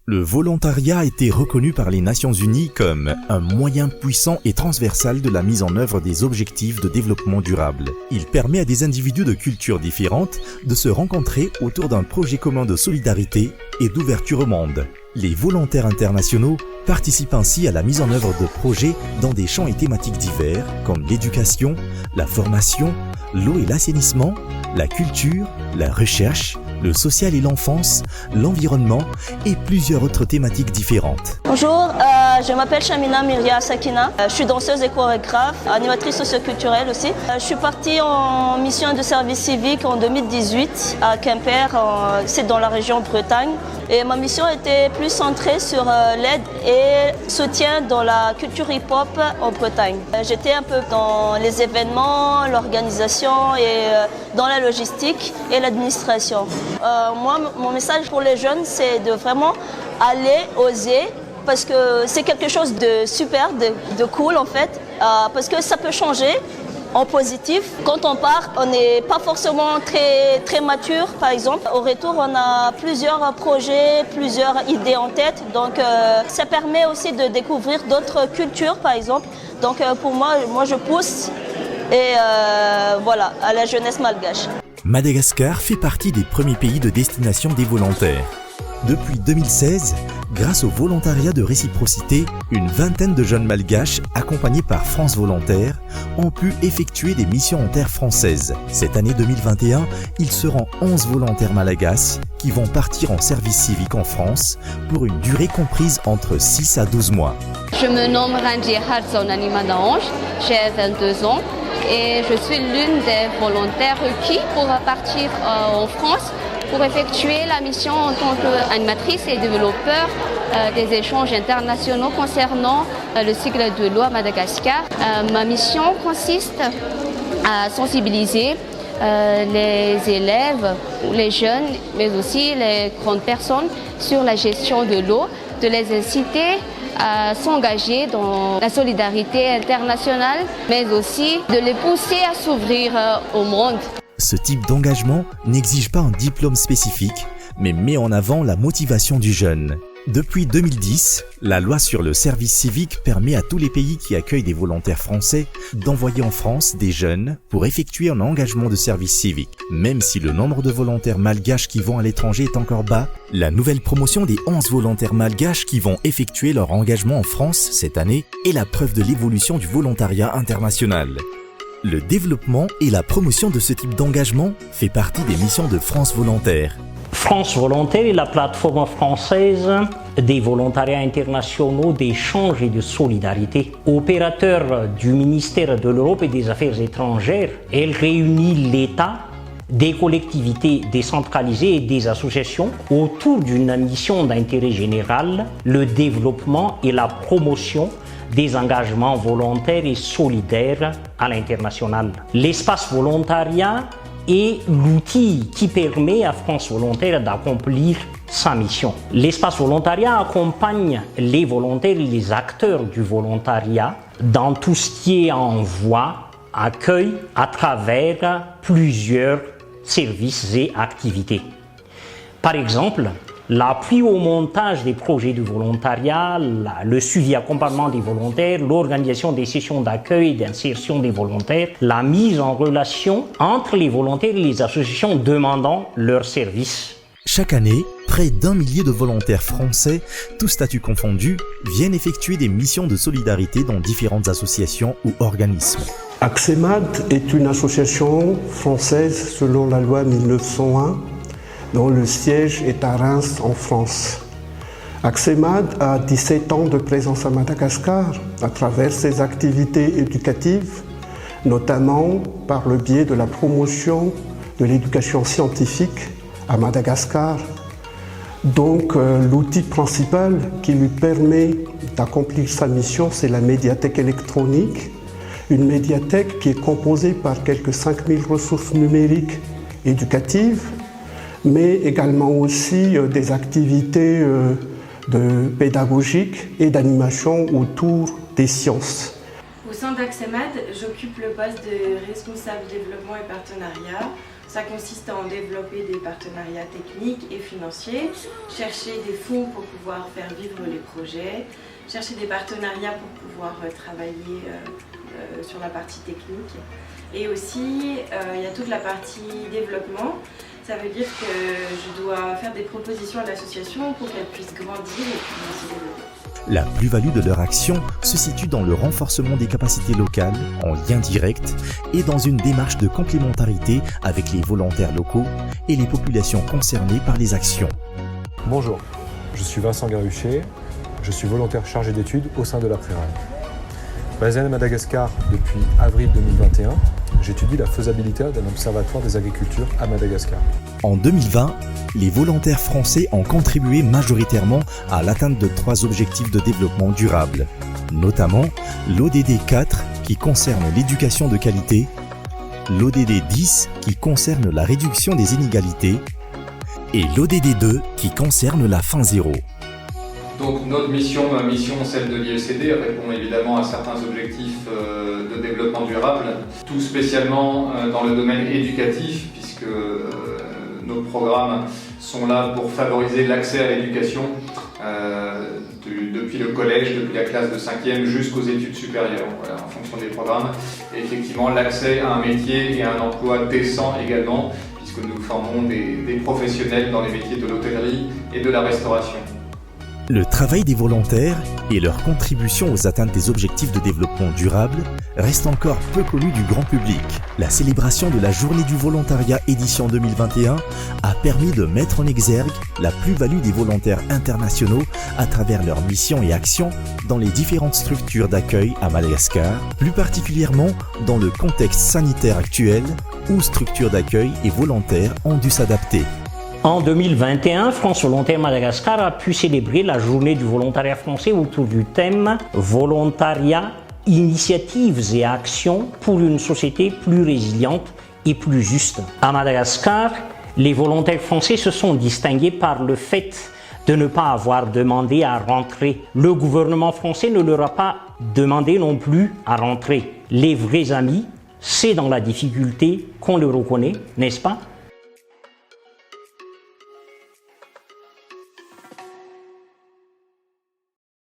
Le volontariat a été reconnu par les Nations Unies comme un moyen puissant et transversal de la mise en œuvre des objectifs de développement durable. Il permet à des individus de cultures différentes de se rencontrer autour d'un projet commun de solidarité et d'ouverture au monde. Les volontaires internationaux participent ainsi à la mise en œuvre de projets dans des champs et thématiques divers comme l'éducation, la formation, l'eau et l'assainissement, la culture, la recherche, le social et l'enfance, l'environnement et plusieurs autres thématiques différentes. Bonjour, je m'appelle Chamina Myria Sakina. Je suis danseuse et chorégraphe, animatrice socioculturelle aussi. Je suis partie en mission de service civique en 2018 à Quimper, c'est dans la région Bretagne. Et ma mission était plus centrée sur l'aide et soutien dans la culture hip-hop en Bretagne. J'étais un peu dans les événements, l'organisation et dans la logistique et l'administration. Moi, mon message pour les jeunes, c'est de vraiment aller, oser, parce que c'est quelque chose de super, de cool en fait, parce que ça peut changer en positif. Quand on part, on n'est pas forcément très mature, par exemple. Au retour, on a plusieurs projets, plusieurs idées en tête. Donc, ça permet aussi de découvrir d'autres cultures, par exemple. Donc, pour moi je pousse et voilà, à la jeunesse malgache. Madagascar fait partie des premiers pays de destination des volontaires. Depuis 2016, grâce au volontariat de réciprocité, une vingtaine de jeunes malgaches, accompagnés par France Volontaires, ont pu effectuer des missions en terre française. Cette année 2021, il seront 11 volontaires malagasy qui vont partir en service civique en France pour une durée comprise entre 6 à 12 mois. Je me nomme Randy Hartzon Anima Daange, j'ai 22 ans et je suis l'une des volontaires requis pour partir en France pour effectuer la mission en tant qu'animatrice et développeur des échanges internationaux concernant le cycle de l'eau à Madagascar. Ma mission consiste à sensibiliser les élèves, les jeunes, mais aussi les grandes personnes sur la gestion de l'eau, de les inciter à s'engager dans la solidarité internationale, mais aussi de les pousser à s'ouvrir au monde. Ce type d'engagement n'exige pas un diplôme spécifique, mais met en avant la motivation du jeune. Depuis 2010, la loi sur le service civique permet à tous les pays qui accueillent des volontaires français d'envoyer en France des jeunes pour effectuer un engagement de service civique. Même si le nombre de volontaires malgaches qui vont à l'étranger est encore bas, la nouvelle promotion des 11 volontaires malgaches qui vont effectuer leur engagement en France cette année est la preuve de l'évolution du volontariat international. Le développement et la promotion de ce type d'engagement fait partie des missions de France Volontaires. France Volontaires est la plateforme française des volontariats internationaux d'échange et de solidarité. Opérateur du ministère de l'Europe et des Affaires étrangères, elle réunit l'État, des collectivités décentralisées et des associations autour d'une mission d'intérêt général, le développement et la promotion des engagements volontaires et solidaires à l'international. L'espace volontariat est l'outil qui permet à France Volontaires d'accomplir sa mission. L'espace volontariat accompagne les volontaires et les acteurs du volontariat dans tout ce qui est envoi, accueil à travers plusieurs services et activités. Par exemple, l'appui au montage des projets de volontariat, le suivi accompagnement des volontaires, l'organisation des sessions d'accueil et d'insertion des volontaires, la mise en relation entre les volontaires et les associations demandant leurs services. Chaque année, près d'1 millier de volontaires français, tous statuts confondus, viennent effectuer des missions de solidarité dans différentes associations ou organismes. Axemad est une association française selon la loi 1901, dont le siège est à Reims en France. Axemad a 17 ans de présence à Madagascar à travers ses activités éducatives, notamment par le biais de la promotion de l'éducation scientifique à Madagascar. Donc l'outil principal qui lui permet d'accomplir sa mission, c'est la médiathèque électronique, une médiathèque qui est composée par quelques 5000 ressources numériques éducatives, mais également aussi des activités pédagogiques et d'animation autour des sciences. Au sein d'Axemad, j'occupe le poste de responsable développement et partenariat. Ça consiste à en développer des partenariats techniques et financiers, chercher des fonds pour pouvoir faire vivre les projets, chercher des partenariats pour pouvoir travailler sur la partie technique. Et aussi, il y a toute la partie développement. Ça veut dire que je dois faire des propositions à l'association pour qu'elle puisse grandir et puis se développer. La plus-value de leur action se situe dans le renforcement des capacités locales, en lien direct, et dans une démarche de complémentarité avec les volontaires locaux et les populations concernées par les actions. Bonjour, je suis Vincent Garuchet, je suis volontaire chargé d'études au sein de la Préral. Basé à Madagascar depuis avril 2021, j'étudie la faisabilité d'un observatoire des agricultures à Madagascar. En 2020, les volontaires français ont contribué majoritairement à l'atteinte de 3 objectifs de développement durable, notamment l'ODD 4 qui concerne l'éducation de qualité, l'ODD 10 qui concerne la réduction des inégalités et l'ODD 2 qui concerne la faim zéro. Donc notre mission, celle de l'IECD, répond évidemment à certains objectifs de développement durable, tout spécialement dans le domaine éducatif, puisque nos programmes sont là pour favoriser l'accès à l'éducation depuis le collège, depuis la classe de 5e jusqu'aux études supérieures, voilà, en fonction des programmes. Et effectivement, l'accès à un métier et à un emploi décent également, puisque nous formons des professionnels dans les métiers de l'hôtellerie et de la restauration. Le travail des volontaires et leur contribution aux atteintes des objectifs de développement durable reste encore peu connu du grand public. La célébration de la Journée du volontariat édition 2021 a permis de mettre en exergue la plus-value des volontaires internationaux à travers leurs missions et actions dans les différentes structures d'accueil à Madagascar, plus particulièrement dans le contexte sanitaire actuel où structures d'accueil et volontaires ont dû s'adapter. En 2021, France Volontaire Madagascar a pu célébrer la journée du volontariat français autour du thème « Volontariat, initiatives et actions pour une société plus résiliente et plus juste ». À Madagascar, les volontaires français se sont distingués par le fait de ne pas avoir demandé à rentrer. Le gouvernement français ne leur a pas demandé non plus à rentrer. Les vrais amis, c'est dans la difficulté qu'on le reconnaît, n'est-ce pas ?